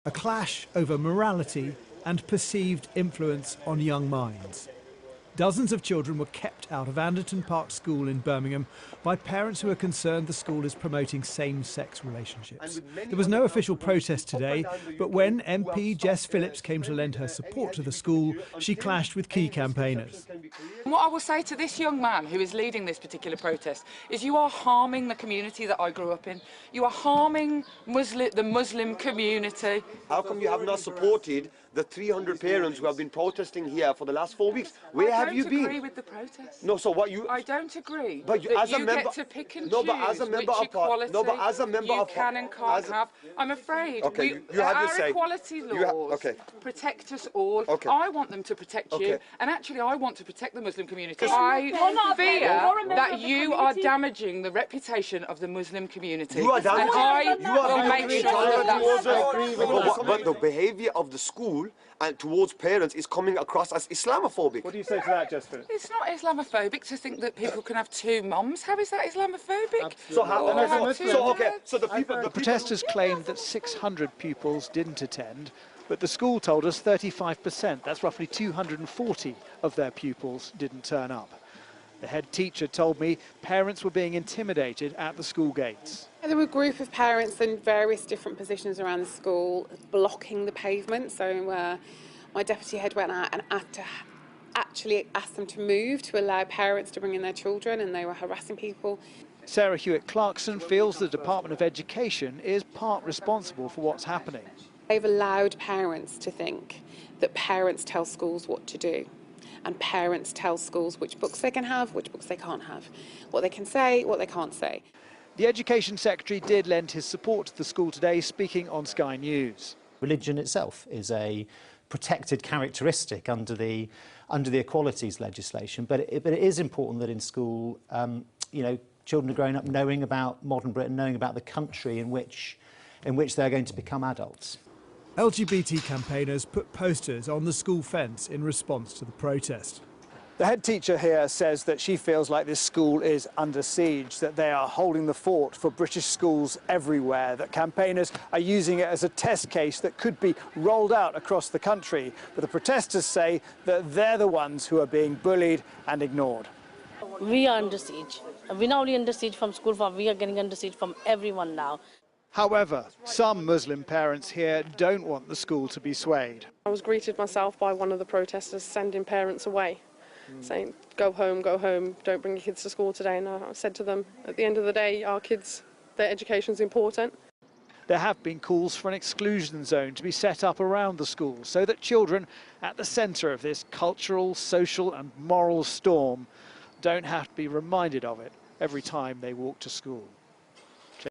A clash over morality and perceived influence on young minds. Dozens of children were kept out of Anderton Park School in Birmingham by parents who are concerned the school is promoting same-sex relationships. There was no official protest today, but when MP Jess Phillips came to lend her support to the school, she clashed with key campaigners. What I will say to this young man who is leading this particular protest is you are harming the community that I grew up in. You are harming the Muslim community. How come you have not supported the 300 parents who have been protesting here for the last 4 weeks? Where have you been? I don't agree with the protest. No, so what you... I don't agree. But you, as a member, get to pick and no, choose but as a member which equality you can and can't have. I'm afraid our equality laws protect us all. Okay. I want them to protect you, and actually I want to protect the Muslim community. I fear that you are damaging the reputation of the Muslim community. You are damaging. And I will make sure that but the behaviour of the school and towards parents is coming across as Islamophobic. What do you say to that, Jess Phillips? It's not Islamophobic to think that people can have two mums. How is that Islamophobic? The protesters claimed that 600 pupils didn't attend, but the school told us 35%, that's roughly 240 of their pupils, didn't turn up. The head teacher told me parents were being intimidated at the school gates. There were a group of parents in various different positions around the school blocking the pavement, so my deputy head went out and had to actually ask them to move to allow parents to bring in their children, and they were harassing people. Sarah Hewitt-Clarkson feels the Department of Education is part responsible for what's happening. They've allowed parents to think that parents tell schools what to do, and parents tell schools which books they can have, which books they can't have, what they can say, what they can't say. The Education Secretary did lend his support to the school today, speaking on Sky News. Religion itself is a protected characteristic under the equalities legislation, but it is important that in school, children are growing up knowing about modern Britain, knowing about the country in which they're going to become adults. LGBT campaigners put posters on the school fence in response to the protest. The head teacher here says that she feels like this school is under siege, that they are holding the fort for British schools everywhere, that campaigners are using it as a test case that could be rolled out across the country. But the protesters say that they're the ones who are being bullied and ignored. We are under siege. We're not only under siege from school, we are getting under siege from everyone now. However, some Muslim parents here don't want the school to be swayed. I was greeted myself by one of the protesters sending parents away, saying, go home, don't bring your kids to school today. And I said to them, at the end of the day, our kids, their education's important. There have been calls for an exclusion zone to be set up around the school so that children at the centre of this cultural, social and moral storm don't have to be reminded of it every time they walk to school.